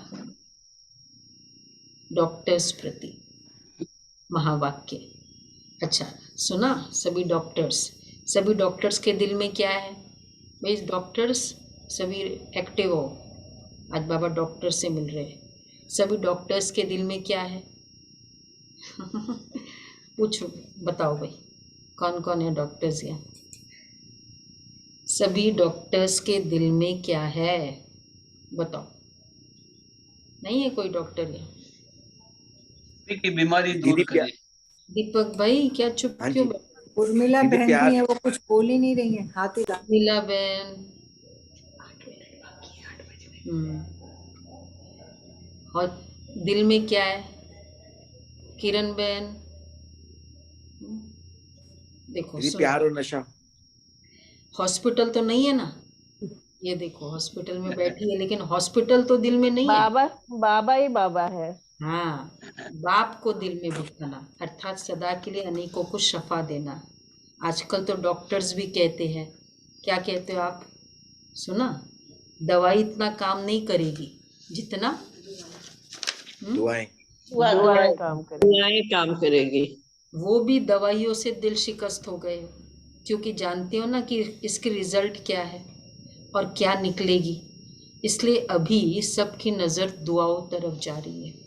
डॉक्टर्स प्रति महावाक्य। अच्छा सुना, सभी डॉक्टर्स के दिल में क्या है भाई? डॉक्टर्स सभी एक्टिव हो। आज बाबा डॉक्टर से मिल रहे हैं। सभी डॉक्टर्स के दिल में क्या है? पूछो, बताओ भाई, कौन कौन है डॉक्टर्स यहाँ? सभी डॉक्टर्स के दिल में क्या है बताओ। नहीं है कोई डॉक्टर यहाँ? किसी की बीमारी दूर करे। दीपक भाई क्या चुप हाँ क्यों जी। बैठे? उर्मिला दीदी बहन प्यार- भी है, वो कुछ बोल ही नहीं रही है, हाथ ही नीला बहन। और दिल में क्या है? किरण बहन। देखो दीदी सुनो, प्यार और नशा। हॉस्पिटल तो नहीं है ना। ये देखो हॉस्पिटल में बैठी है, लेकिन हॉस्पिटल तो दिल में नहीं है। बाबा बाबा ही बाबा है। हाँ, बाप को दिल में बिठाना, अर्थात सदा के लिए अनेकों को शफा देना। आजकल तो डॉक्टर्स भी कहते हैं, क्या कहते हो आप? सुना, दवाई इतना काम नहीं करेगी जितना दुआएं। दुआएं काम करें। दुआएं काम करेगी। वो भी दवाइयों से दिल शिकस्त हो गए, क्योंकि जानते हो ना कि इसकी रिजल्ट क्या है और क्या निकलेगी। इसलिए अभी सबकी नज़र दुआओं तरफ जा रही है।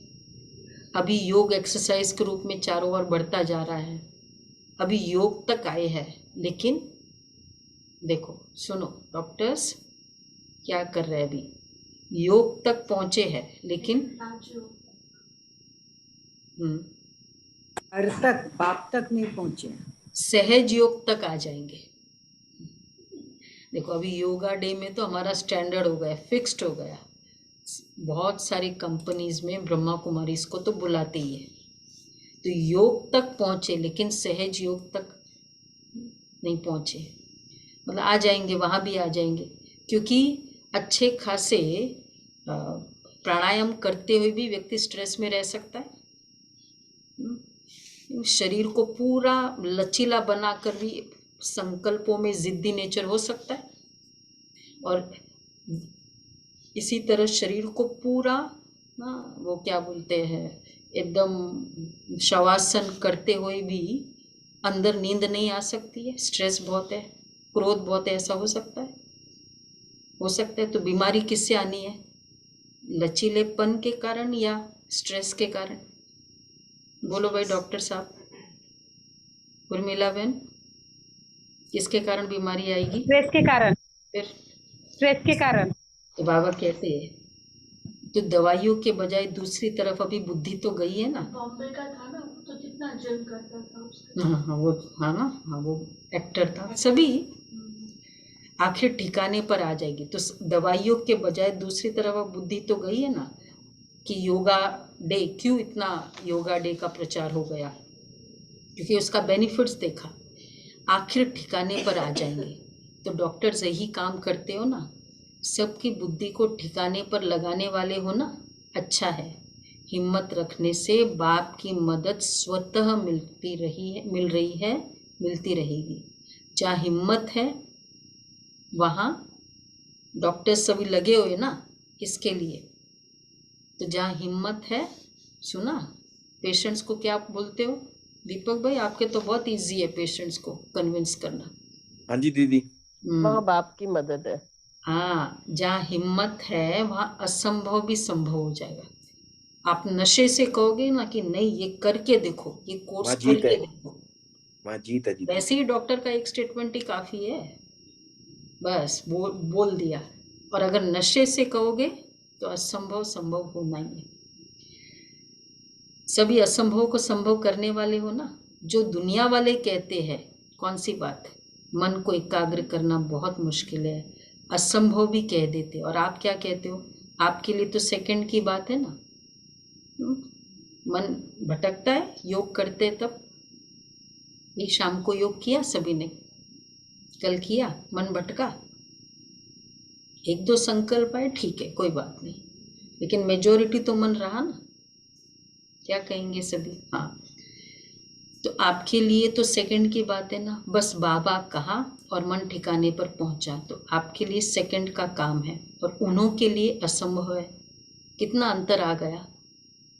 अभी योग एक्सरसाइज के रूप में चारों ओर बढ़ता जा रहा है। अभी योग तक आए हैं, लेकिन देखो सुनो, डॉक्टर्स क्या कर रहे हैं? अभी योग तक पहुंचे हैं, लेकिन घर तक, बाप तक नहीं पहुंचे। सहज योग तक आ जाएंगे। देखो अभी योगा डे में तो हमारा स्टैंडर्ड हो गया, फिक्स्ड हो गया। बहुत सारी कंपनीज में ब्रह्मा कुमारीज को तो बुलाते ही है। तो योग तक पहुंचे, लेकिन सहज योग तक नहीं पहुंचे। मतलब आ जाएंगे, वहाँ भी आ जाएंगे, क्योंकि अच्छे खासे प्राणायाम करते हुए भी व्यक्ति स्ट्रेस में रह सकता है। शरीर को पूरा लचीला बनाकर भी संकल्पों में जिद्दी नेचर हो सकता है। और इसी तरह शरीर को पूरा ना, वो क्या बोलते हैं, एकदम शवासन करते हुए भी अंदर नींद नहीं आ सकती है, स्ट्रेस बहुत है, क्रोध बहुत है, ऐसा हो सकता है? हो सकता है। तो बीमारी किससे आनी है? लचीलेपन के कारण या स्ट्रेस के कारण? बोलो भाई डॉक्टर साहब, उर्मिला बहन, किसके कारण बीमारी आएगी? स्ट्रेस के कारण। फिर स्ट्रेस के कारण। तो बाबा कहते हैं तो दवाइयों के बजाय दूसरी तरफ अभी बुद्धि तो गई है ना। बॉम्बे का था ना, तो कितना जिम करता था उसका। हाँ वो, हाँ ना, हाँ वो एक्टर था। सभी आखिर ठिकाने पर आ जाएगी। तो दवाइयों के बजाय दूसरी तरफ अब बुद्धि तो गई है ना कि योगा डे, क्यों इतना योगा डे का प्रचार हो गया? क्योंकि उसका बेनिफिट्स देखा। आखिर ठिकाने पर आ जाएंगे। तो डॉक्टर्स यही काम करते हो ना, सबकी बुद्धि को ठिकाने पर लगाने वाले हो ना, अच्छा है। हिम्मत रखने से बाप की मदद स्वतः मिलती रहेगी। जहाँ हिम्मत है वहाँ डॉक्टर्स सभी लगे हुए ना इसके लिए। तो जहाँ हिम्मत है, सुना, पेशेंट्स को क्या आप बोलते हो दीपक भाई? आपके तो बहुत इजी है पेशेंट्स को कन्विंस करना। हाँ जी दीदी। वहाँ बाप की मदद है। हाँ, जहाँ हिम्मत है वहाँ असंभव भी संभव हो जाएगा। आप नशे से कहोगे ना कि नहीं ये करके देखो, ये कोर्स वहाँ जीत करके है। देखो, वहाँ जीत है दीदी। वैसे ही डॉक्टर का एक स्टेटमेंट ही काफी है, बस बोल दिया। और अगर नशे से कहोगे तो असंभव संभव होना ही है। सभी असंभव को संभव करने वाले हो ना। जो दुनिया वाले कहते हैं, कौन सी बात, मन को एकाग्र करना बहुत मुश्किल है, असंभव भी कह देते। और आप क्या कहते हो? आपके लिए तो सेकंड की बात है ना। मन भटकता है, योग करते तब। ये शाम को योग किया सभी ने, कल किया, मन भटका, एक दो संकल्प आए, ठीक है कोई बात नहीं, लेकिन मेजोरिटी तो मन रहा ना। क्या कहेंगे सभी? हाँ, तो आपके लिए तो सेकंड की बात है ना। बस बाबा कहा और मन ठिकाने पर पहुंचा, तो आपके लिए सेकंड का काम है और उन्हों के लिए असंभव है। कितना अंतर आ गया।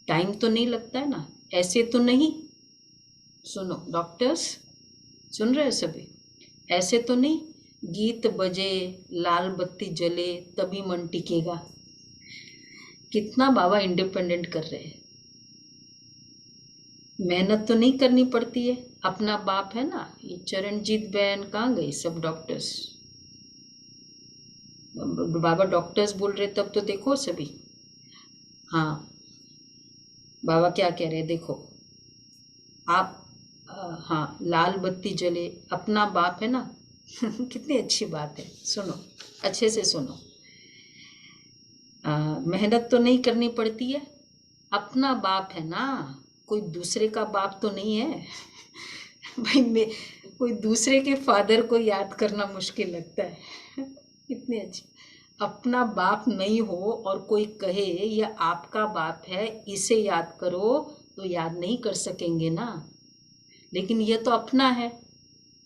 टाइम तो नहीं लगता है ना, ऐसे तो नहीं। सुनो डॉक्टर्स, सुन रहे हो सभी? ऐसे तो नहीं गीत बजे, लाल बत्ती जले तभी मन टिकेगा। कितना बाबा इंडिपेंडेंट कर रहे हैं। मेहनत तो नहीं करनी पड़ती है, अपना बाप है ना। ये चरणजीत बहन कहाँ गई? सब डॉक्टर्स, बाबा डॉक्टर्स बोल रहे तब तो देखो सभी। हाँ, बाबा क्या कह रहे हैं देखो आप। हाँ, लाल बत्ती जले, अपना बाप है ना। कितनी अच्छी बात है। सुनो, अच्छे से सुनो। मेहनत तो नहीं करनी पड़ती है, अपना बाप है ना, कोई दूसरे का बाप तो नहीं है। भाई कोई दूसरे के फादर को याद करना मुश्किल लगता है। कितनी अच्छी। अपना बाप नहीं हो और कोई कहे यह आपका बाप है, इसे याद करो, तो याद नहीं कर सकेंगे ना। लेकिन यह तो अपना है।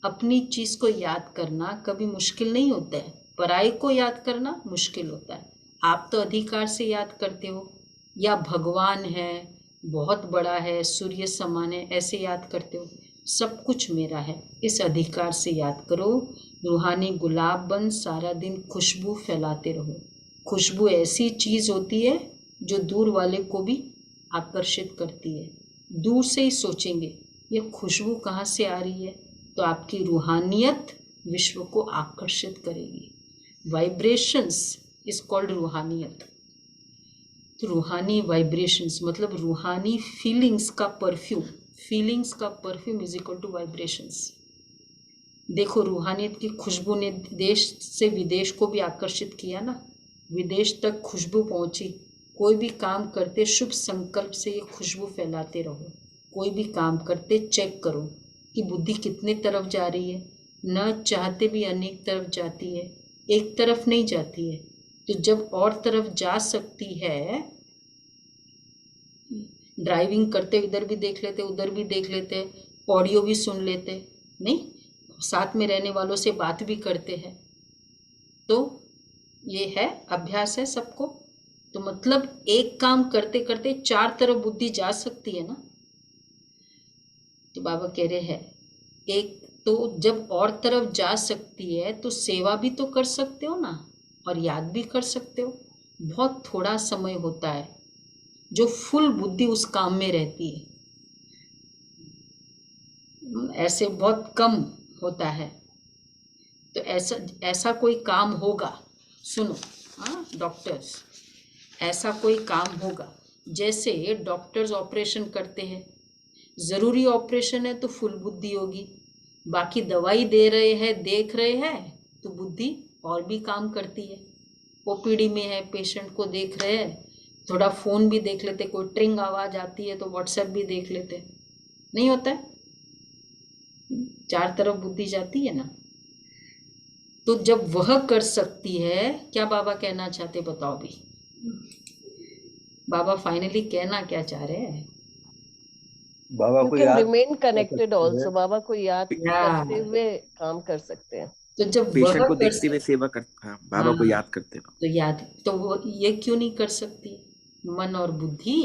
अपनी चीज को याद करना कभी मुश्किल नहीं होता है, पराई को याद करना मुश्किल होता है। आप तो अधिकार से याद करते हो, या भगवान है, बहुत बड़ा है, सूर्य समान है, ऐसे याद करते हो। सब कुछ मेरा है, इस अधिकार से याद करो। रूहानी गुलाब बन सारा दिन खुशबू फैलाते रहो। खुशबू ऐसी चीज होती है जो दूर वाले को भी आकर्षित करती है। दूर से ही सोचेंगे ये खुशबू कहाँ से आ रही है, तो आपकी रूहानियत विश्व को आकर्षित करेगी। वाइब्रेशंस इज कॉल्ड रूहानियत। तो रूहानी वाइब्रेशंस मतलब रूहानी फीलिंग्स का परफ्यूम। फीलिंग्स का perfume is equal to vibrations. देखो, रूहानियत की खुशबू ने देश से विदेश को भी आकर्षित किया ना। विदेश तक खुशबू पहुंची। कोई भी काम करते शुभ संकल्प से ये खुशबू फैलाते रहो। कोई भी काम करते चेक करो कि बुद्धि कितने तरफ जा रही है। न चाहते भी अनेक तरफ जाती है, एक तरफ नहीं जाती है। तो जब और तरफ जा सकती है, ड्राइविंग करते इधर भी देख लेते, उधर भी देख लेते, ऑडियो भी सुन लेते, नहीं साथ में रहने वालों से बात भी करते हैं, तो ये है, अभ्यास है सबको। तो मतलब एक काम करते करते 4 तरफ बुद्धि जा सकती है ना। तो बाबा कह रहे हैं एक तो जब और तरफ जा सकती है तो सेवा भी तो कर सकते हो ना, और याद भी कर सकते हो। बहुत थोड़ा समय होता है जो फुल बुद्धि उस काम में रहती है, ऐसे बहुत कम होता है। तो ऐसा कोई काम होगा, सुनो हाँ डॉक्टर्स, ऐसा कोई काम होगा जैसे डॉक्टर्स ऑपरेशन करते हैं, ज़रूरी ऑपरेशन है तो फुल बुद्धि होगी, बाकी दवाई दे रहे हैं देख रहे हैं तो बुद्धि और भी काम करती है। ओपीडी में है, पेशेंट को देख रहे हैं, थोड़ा फ़ोन भी देख लेते, कोई ट्रिंग आवाज़ आती है तो व्हाट्सएप भी देख लेते, नहीं होता है, 4 तरफ बुद्धि जाती है ना। तो जब वह कर सकती है, क्या बाबा कहना चाहते बताओ भी? बाबा फाइनली कहना क्या चाह रहे हैं? बाबा You को can याद remain कर connected सकते also. हैं। बाबा को याद या करते हुए काम कर सकते हैं। तो जब वह पेशेंट को कर देखते हुए सेवा कर, हाँ, बाबा को हाँ, याद करते रहो। तो याद, तो वो ये क्यों नहीं कर सकती मन और बुद्धि?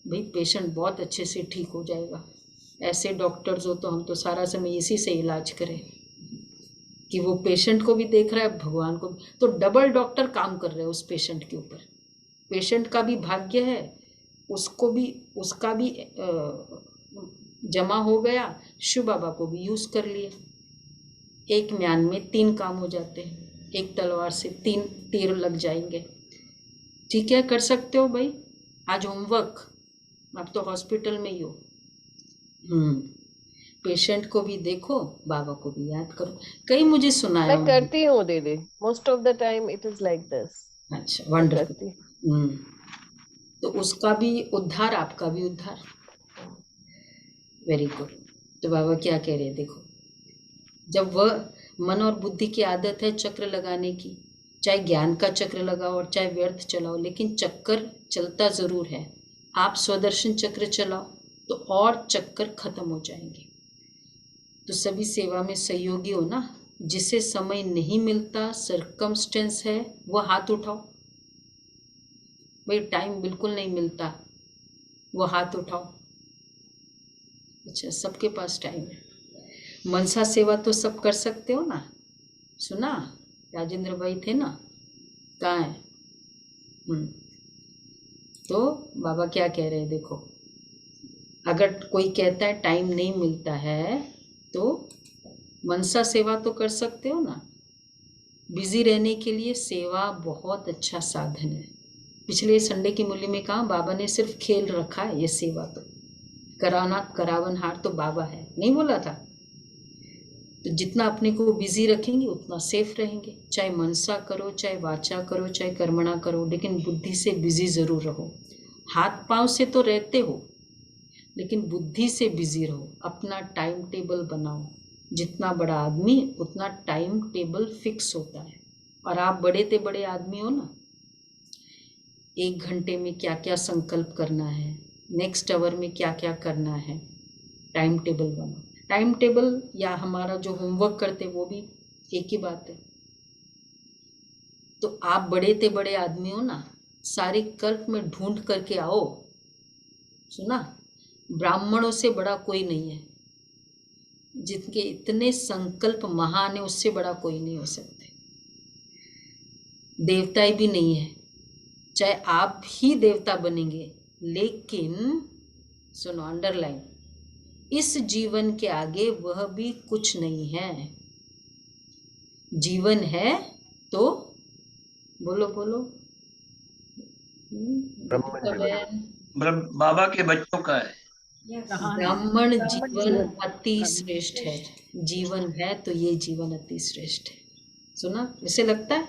भाई पेशेंट बहुत अच्छे से ठीक हो जाएगा। ऐसे डॉक्टर्स हो तो हम तो सारा समय इसी से इलाज करें कि वो पेशेंट को भी देख रहा है, भगवान को भी। तो डबल डॉक्टर काम कर रहे हैं उस पेशेंट के ऊपर। पेशेंट का भी भाग्य है, उसको भी, उसका भी जमा हो गया, शिव बाबा को भी यूज़ कर लिया। एक म्यान में 3 काम हो जाते हैं, एक तलवार से 3 तीर लग जाएंगे। ठीक है, कर सकते हो भाई। आज होमवर्क, अब तो हॉस्पिटल में ही हो। पेशेंट को भी देखो, बाबा को भी याद करो। कहीं मुझे सुनाया मैं करती हूँ दीदी, most of the time it is like this. अच्छा, मैं वंडरफुल। करती हूँ। तो उसका भी उद्धार, आपका भी उद्धार। Very good. तो बाबा क्या कह रहे हैं देखो, जब वह मन और बुद्धि की आदत है चक्र लगाने की, चाहे ज्ञान का चक्र लगाओ और चाहे व्यर्थ चलाओ, लेकिन चक्कर चलता ज़रूर है। आप स्वदर्शन चक्र चलाओ तो और चक्कर खत्म हो जाएंगे। तो सभी सेवा में सहयोगी हो ना। जिसे समय नहीं मिलता, सर्कमस्टेंस है, वो हाथ उठाओ। भाई टाइम बिल्कुल नहीं मिलता, वो हाथ उठाओ। अच्छा, सबके पास टाइम है। मनसा सेवा तो सब कर सकते हो ना। सुना, राजेंद्र भाई थे ना, कहाँ है? तो बाबा क्या कह रहे हैं देखो, अगर कोई कहता है टाइम नहीं मिलता है तो मनसा सेवा तो कर सकते हो ना। बिजी रहने के लिए सेवा बहुत अच्छा साधन है। पिछले संडे की मूल्य में कहा बाबा ने सिर्फ खेल रखा है, ये सेवा तो कराना, करावनहार तो बाबा है, नहीं बोला था? तो जितना अपने को बिजी रखेंगे उतना सेफ रहेंगे। चाहे मनसा करो, चाहे वाचा करो, चाहे कर्मणा करो, लेकिन बुद्धि से बिजी ज़रूर रहो। हाथ पांव से तो रहते हो, लेकिन बुद्धि से बिजी रहो। अपना टाइम टेबल बनाओ। जितना बड़ा आदमी उतना टाइम टेबल फिक्स होता है। और आप बड़े ते बड़े आदमी हो ना, 1 घंटे में क्या क्या संकल्प करना है, नेक्स्ट आवर में क्या क्या करना है, टाइम टेबल बनाओ। टाइम टेबल या हमारा जो होमवर्क करते वो भी एक ही बात है। तो आप बड़े ते बड़े आदमी हो ना, सारे कल्प में ढूंढ करके आओ। सुना, ब्राह्मणों से बड़ा कोई नहीं है। जिनके इतने संकल्प महान है, उससे बड़ा कोई नहीं हो सकते। देवता भी नहीं है, चाहे आप ही देवता बनेंगे, लेकिन सुनो, अंडरलाइन, इस जीवन के आगे वह भी कुछ नहीं है। जीवन है तो बोलो बोलो, बाबा के बच्चों का है। ब्राह्मण जीवन अति श्रेष्ठ है। जीवन है तो ये जीवन अति श्रेष्ठ है। सुना, इसे लगता है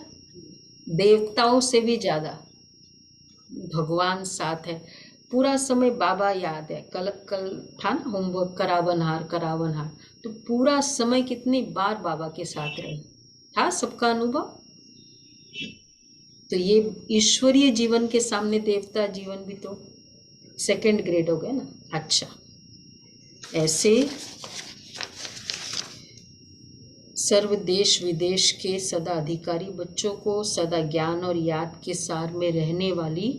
देवताओं से भी ज्यादा भगवान साथ है। पूरा समय बाबा याद है। कल था ना होमवर्क, करावनहार करावनहार, तो पूरा समय कितनी बार बाबा के साथ रहे था, सबका अनुभव। तो ये ईश्वरीय जीवन के सामने देवता जीवन भी तो सेकंड ग्रेड हो गया ना। अच्छा, ऐसे सर्व देश विदेश के सदा अधिकारी बच्चों को सदा ज्ञान और याद के सार में रहने वाली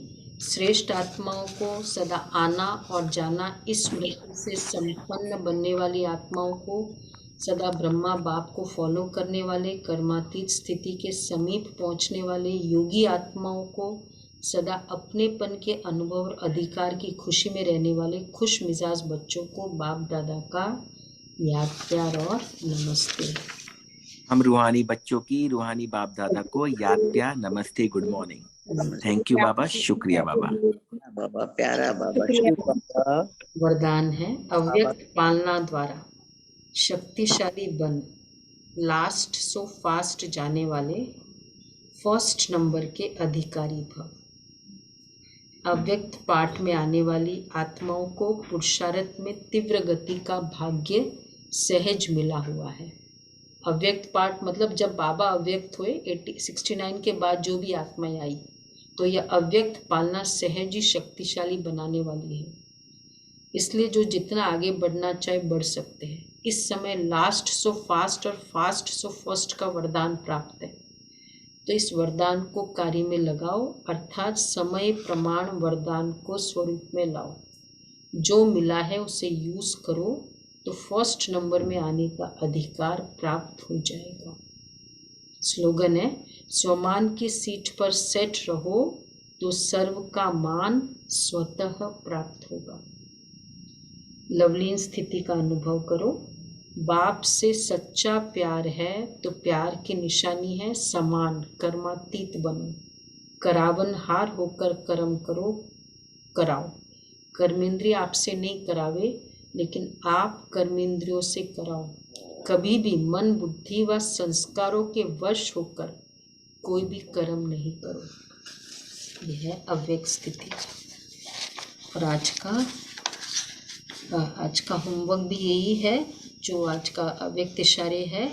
श्रेष्ठ आत्माओं को सदा आना और जाना इस मृत्यु से संपन्न बनने वाली आत्माओं को सदा ब्रह्मा बाप को फॉलो करने वाले कर्मातीत स्थिति के समीप पहुंचने वाले योगी आत्माओं को सदा अपनेपन के अनुभव और अधिकार की खुशी में रहने वाले खुश मिजाज बच्चों को बाप दादा का याद प्यार और नमस्ते। हम रूहानी बच्चों की रूहानी बाप दादा को याद प्यार नमस्ते गुड मॉर्निंग। थैंक यू बाबा, शुक्रिया बाबा। बाबा प्यारा बाबा, शुक्रिया बाबा। वरदान है अव्यक्त पालना द्वारा शक्तिशाली बन लास्ट सो फास्ट जाने वाले फर्स्ट नंबर के अधिकारी भव। अव्यक्त पाठ में आने वाली आत्माओं को पुरुषार्थ में तीव्र गति का भाग्य सहज मिला हुआ है। अव्यक्त पाठ मतलब जब बाबा अव्यक्त हुए 69 के बाद जो भी आत्माएं आई तो यह अव्यक्त पालना सहज ही शक्तिशाली बनाने वाली है। इसलिए जो जितना आगे बढ़ना चाहे बढ़ सकते हैं। इस समय लास्ट सो फास्ट और फास्ट सो फर्स्ट का वरदान प्राप्त है, तो इस वरदान को कार्य में लगाओ, अर्थात समय प्रमाण वरदान को स्वरूप में लाओ। जो मिला है उसे यूज करो तो फर्स्ट नंबर में आने का अधिकार प्राप्त हो जाएगा। स्लोगन है स्वमान की सीट पर सेट रहो तो सर्व का मान स्वतः प्राप्त होगा। लवलीन स्थिति का अनुभव करो। बाप से सच्चा प्यार है तो प्यार की निशानी है समान कर्मातीत बनो। करावन हार होकर कर्म करो कराओ। कर्मेंद्रिय आपसे नहीं करावे लेकिन आप कर्मेंद्रियों से कराओ। कभी भी मन बुद्धि व संस्कारों के वश होकर कोई भी कर्म नहीं करो। यह है अव्यक्त स्थिति। और आज का होमवर्क भी यही है जो आज का अव्यक्त इशारे है।